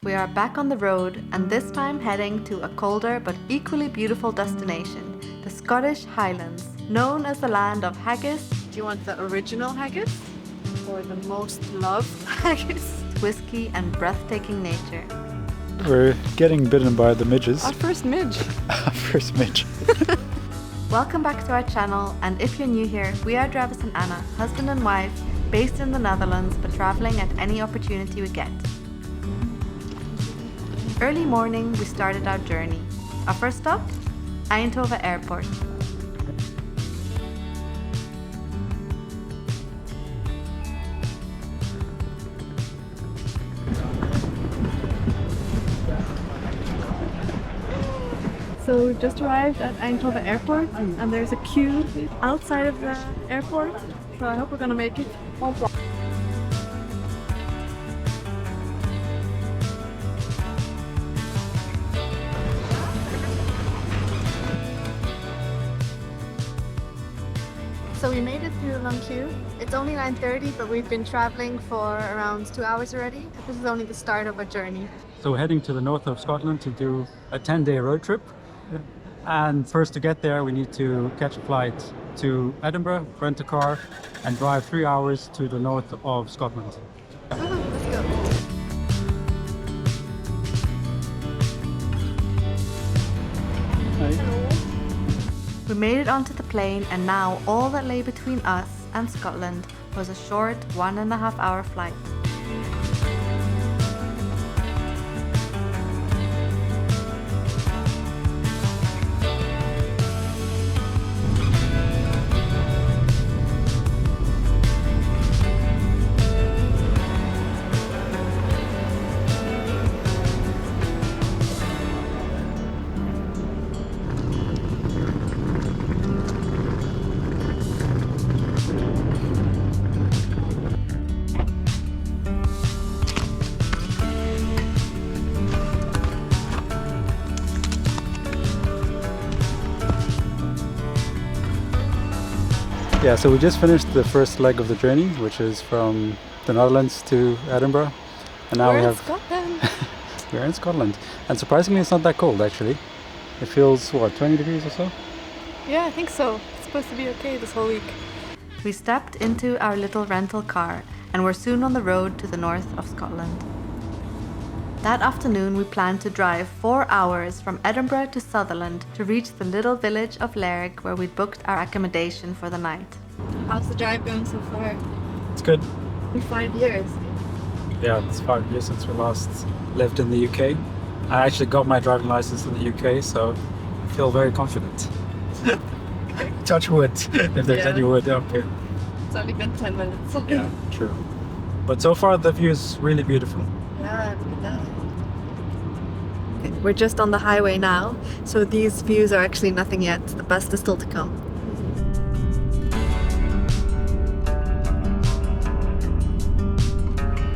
We are back on the road and this time heading to a colder but equally beautiful destination, the Scottish Highlands, known as the land of haggis. Do you want the original haggis or the most loved haggis? Whiskey and breathtaking nature. We're getting bitten by the midges. Our first midge. Our first midge. Welcome back to our channel, and if you're new here, we are Travis and Anna, husband and wife, based in the Netherlands but traveling at any opportunity we get. Early morning, we started our journey. Our first stop? Eindhoven Airport. So we just arrived at Eindhoven Airport and there's a queue outside of the airport. So I hope we're gonna make it. So we made it through the long queue. It's only 9:30, but we've been traveling for around 2 hours already. This is only the start of our journey. So we're heading to the north of Scotland to do a 10-day road trip. And first to get there, we need to catch a flight to Edinburgh, rent a car, and drive 3 hours to the north of Scotland. Let's go. We made it onto the plane, and now all that lay between us and Scotland was a short 1.5 hour flight. Yeah, so we just finished the first leg of the journey, which is from the Netherlands to Edinburgh. And now We're in Scotland. we're in Scotland. And surprisingly, it's not that cold actually. It feels, what, 20 degrees or so? Yeah, I think so. It's supposed to be okay this whole week. We stepped into our little rental car and were soon on the road to the north of Scotland. That afternoon we planned to drive 4 hours from Edinburgh to Sutherland to reach the little village of Lerwick, where we'd booked our accommodation for the night. How's the drive going so far? It's good. In 5 years. Yeah, it's 5 years since we last lived in the UK. I actually got my driving license in the UK, so I feel very confident. Touch wood, if there's Yeah. any wood up here. It's only been 10 minutes. Yeah, true. But so far the view is really beautiful. Yeah, it's good now. We're just on the highway now, so these views are actually nothing yet. The best is still to come.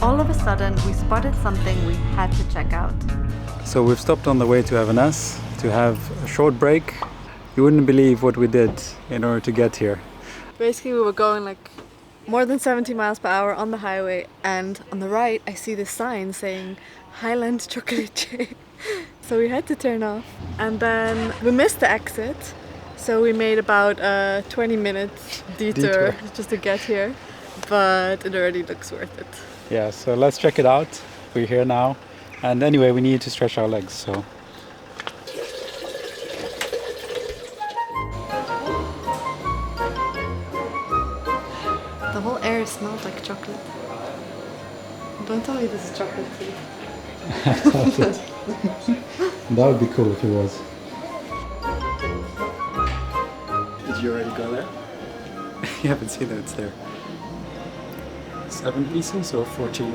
All of a sudden we spotted something we had to check out. So we've stopped on the way to Evanes to have a short break. You wouldn't believe what we did in order to get here. Basically, we were going like more than 70 miles per hour on the highway, and on the right I see this sign saying Highland Chocolate Chain. So we had to turn off, and then we missed the exit, so we made about a 20-minute detour just to get here, but it already looks worth it. Yeah, so let's check it out. We're here now. And anyway, we need to stretch our legs, so. The whole air smells like chocolate. Don't tell me this is chocolate tea. That would be cool if it was. Did you already go there? You haven't seen it, it's there. 7 pieces or 14?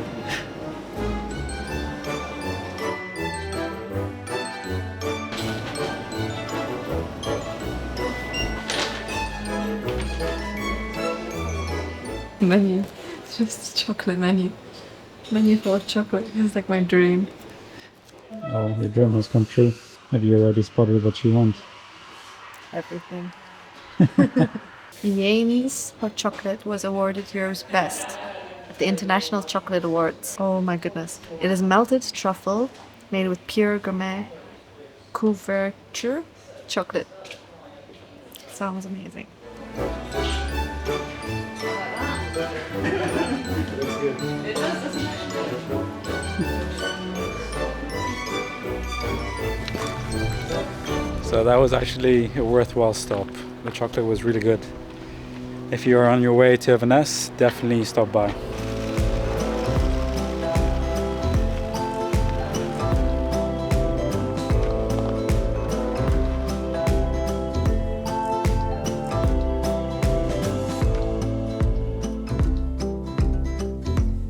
Menu. It's just chocolate menu. Menu full of chocolate. This is like my dream. Oh, your dream has come true. Have you already spotted what you want? Everything. Janie's hot chocolate was awarded Europe's best at the International Chocolate Awards. Oh my goodness. It is melted truffle made with pure gourmet couverture chocolate. Sounds amazing. So that was actually a worthwhile stop. The chocolate was really good. If you are on your way to Evanes, definitely stop by.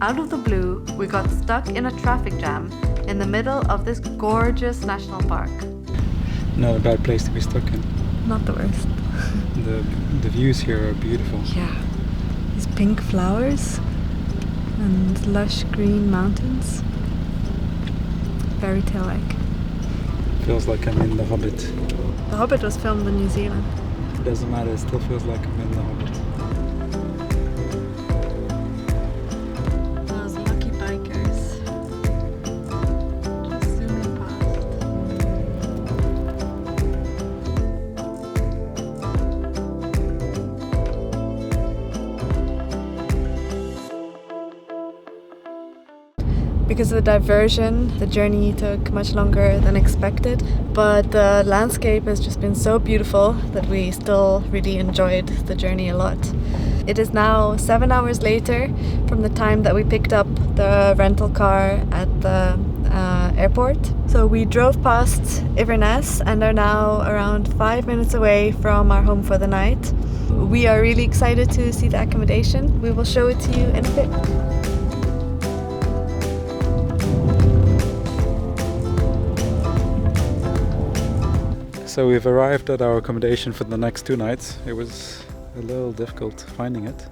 Out of the blue, we got stuck in a traffic jam in the middle of this gorgeous national park. Not a bad place to be stuck in. Not the worst. The views here are beautiful. Yeah. These pink flowers and lush green mountains. Fairy tale-like. Feels like I'm in The Hobbit. The Hobbit was filmed in New Zealand. It doesn't matter, it still feels like I'm in The Hobbit. Those lucky bikers. Just zooming past. Because of the diversion, the journey took much longer than expected, but the landscape has just been so beautiful that we still really enjoyed the journey a lot. It is now 7 hours later from the time that we picked up the rental car at the airport. So we drove past Inverness and are now around 5 minutes away from our home for the night. We are really excited to see the accommodation. We will show it to you in a bit. So we've arrived at our accommodation for the next 2 nights. It was a little difficult finding it.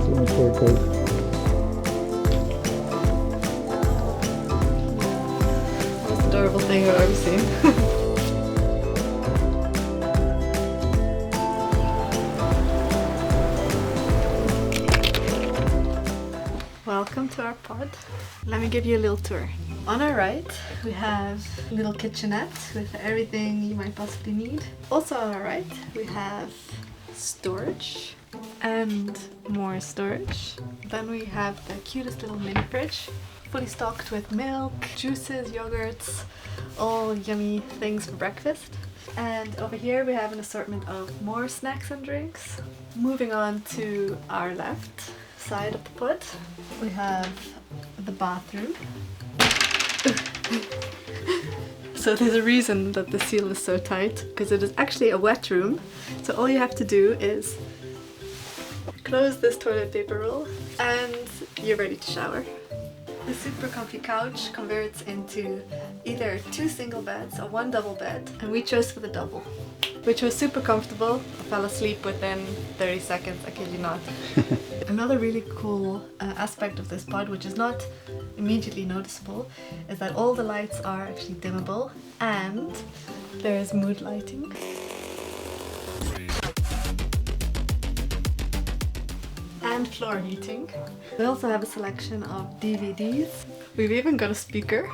So much for a cold. Most adorable thing I've ever seen. Welcome to our pod. Let me give you a little tour. On our right, we have a little kitchenette with everything you might possibly need. Also on our right, we have storage and more storage. Then we have the cutest little mini fridge, fully stocked with milk, juices, yogurts, all yummy things for breakfast. And over here we have an assortment of more snacks and drinks. Moving on to our left side of the pod, we have the bathroom. So there's a reason that the seal is so tight, because it is actually a wet room. So all you have to do is close this toilet paper roll and you're ready to shower. The super comfy couch converts into either 2 single beds or 1 double bed, and we chose for the double, which was super comfortable. I fell asleep within 30 seconds, I kid you not. Another really cool aspect of this pod, which is not immediately noticeable, is that all the lights are actually dimmable and there's mood lighting. And floor heating. We also have a selection of DVDs. We've even got a speaker.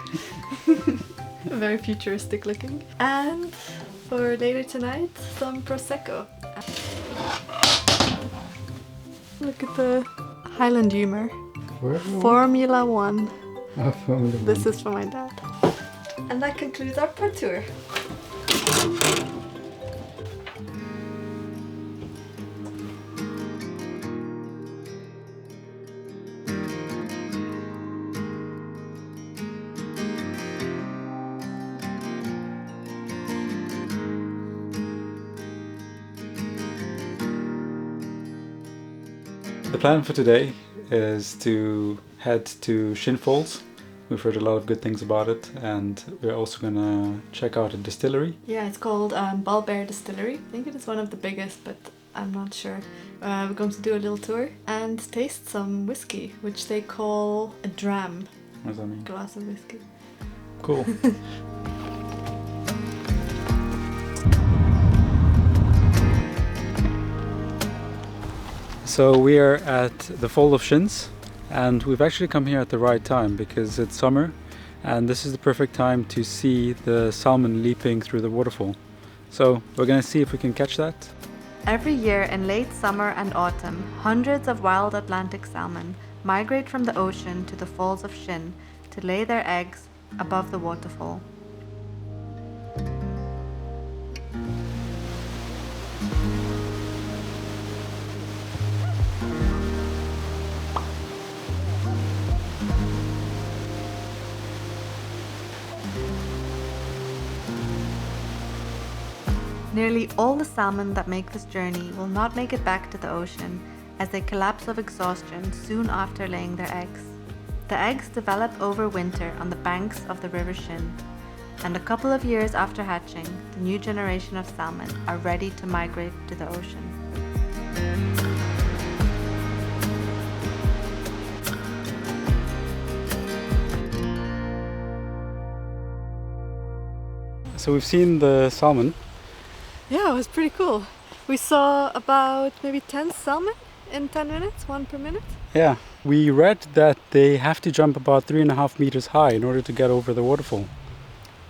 Very futuristic looking. And for later tonight, some Prosecco. Look at the Highland humor. Formula One. This is for my dad. And that concludes our pod tour. The plan for today is to head to Shin Falls. We've heard a lot of good things about it, and we're also gonna check out a distillery. Yeah, it's called Ball Bear Distillery. I think it is one of the biggest, but I'm not sure. We're going to do a little tour and taste some whiskey, which they call a dram. What does that mean? Glass of whiskey. Cool. So we are at the Fold of Shins, and we've actually come here at the right time because it's summer and this is the perfect time to see the salmon leaping through the waterfall. So we're gonna see if we can catch that. Every year in late summer and autumn, hundreds of wild Atlantic salmon migrate from the ocean to the Falls of Shin to lay their eggs above the waterfall. Nearly all the salmon that make this journey will not make it back to the ocean as they collapse of exhaustion soon after laying their eggs. The eggs develop over winter on the banks of the River Shin, and a couple of years after hatching, the new generation of salmon are ready to migrate to the ocean. So we've seen the salmon. Yeah, it was pretty cool. We saw about maybe 10 salmon in 10 minutes, 1 per minute. Yeah, we read that they have to jump about 3.5 meters high in order to get over the waterfall.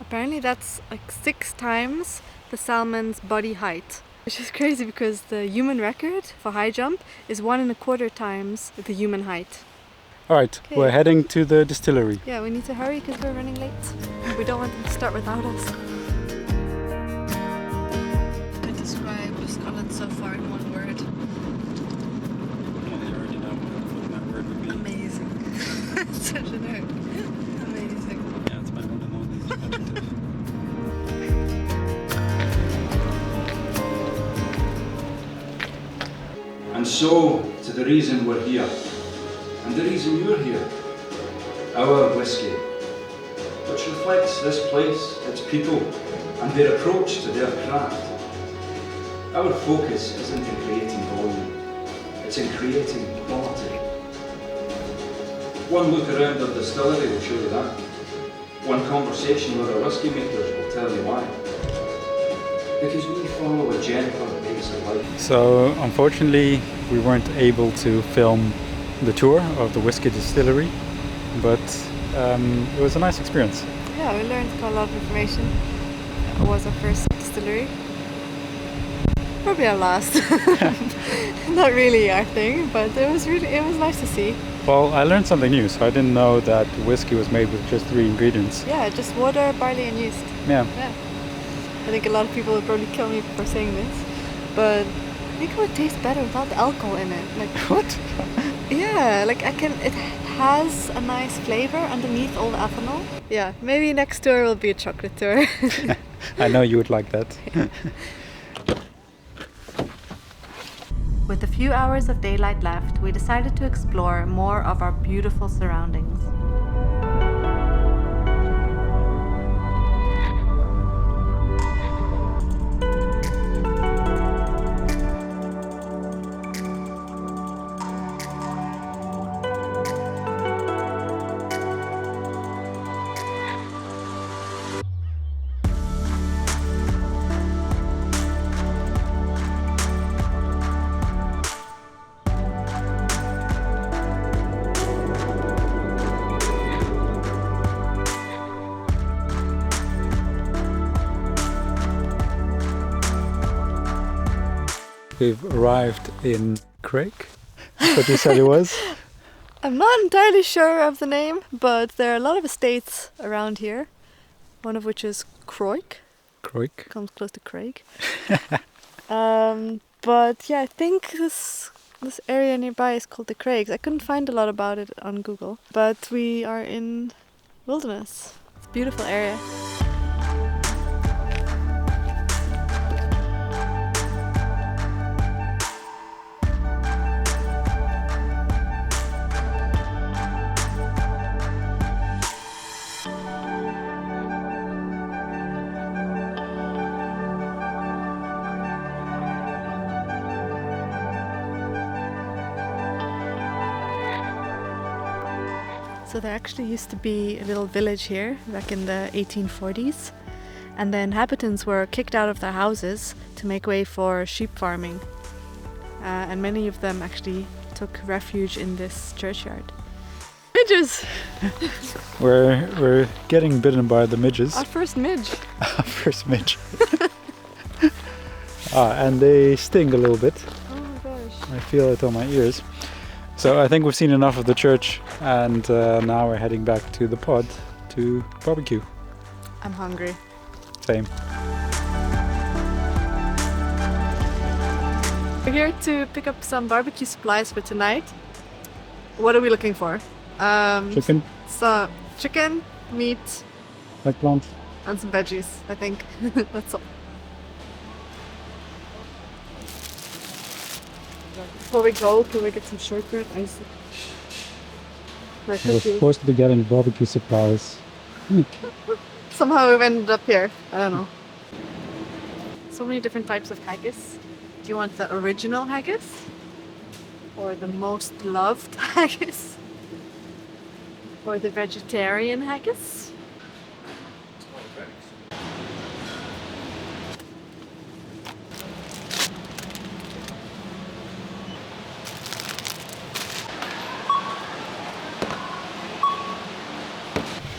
Apparently that's like 6 times the salmon's body height, which is crazy because the human record for high jump is 1.25 times the human height. All right, Okay. we're heading to the distillery. Yeah, we need to hurry because we're running late. We don't want them to start without us. I describe Scotland so far in one word. Amazing. Such a nerd. Amazing. Yeah, it's my one and only adjective. And so, to the reason we're here, and the reason you're here, our whiskey, which reflects this place, its people, and their approach to their craft. Our focus isn't in creating volume, it's in creating quality. One look around our distillery will show you that. One conversation with our whiskey makers will tell you why. Because we follow a gentler pace of life. So unfortunately we weren't able to film the tour of the whiskey distillery, but it was a nice experience. Yeah, we learned quite a lot of information. It was our first distillery. Probably our last. Not really our thing, but it was nice to see. Well, I learned something new, so I didn't know that whiskey was made with just 3 ingredients. Yeah, just water, barley and yeast. Yeah. Yeah. I think a lot of people would probably kill me for saying this, but I think it would taste better without the alcohol in it. Like What? yeah, like it has a nice flavor underneath all the ethanol. Yeah, maybe next tour will be a chocolate tour. I know you would like that. With a few hours of daylight left, we decided to explore more of our beautiful surroundings. We've arrived in Craig. That's what you said it was. I'm not entirely sure of the name, but there are a lot of estates around here. One of which is Croik, Craig. comes close to Craig. But yeah, I think this area nearby is called the Craigs. I couldn't find a lot about it on Google, but we are in wilderness. It's a beautiful area. So there actually used to be a little village here back in the 1840s, and the inhabitants were kicked out of their houses to make way for sheep farming. And many of them actually took refuge in this churchyard. Midges! We're getting bitten by the midges. Our first midge. First midge. And they sting a little bit. Oh my gosh. I feel it on my ears. So I think we've seen enough of the church, and now we're heading back to the pod to barbecue. I'm hungry. Same. We're here to pick up some barbecue supplies for tonight. What are we looking for? Chicken, So chicken, meat, eggplant. and some veggies, I think. That's all. Before we go, can we get some shortbread ice? We're supposed to be getting barbecue supplies. Somehow we've ended up here. I don't know. So many different types of haggis. Do you want the original haggis? Or the most loved haggis? Or the vegetarian haggis?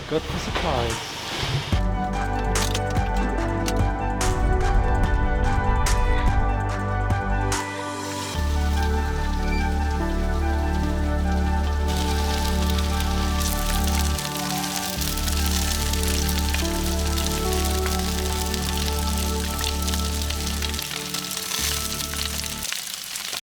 Got the supplies.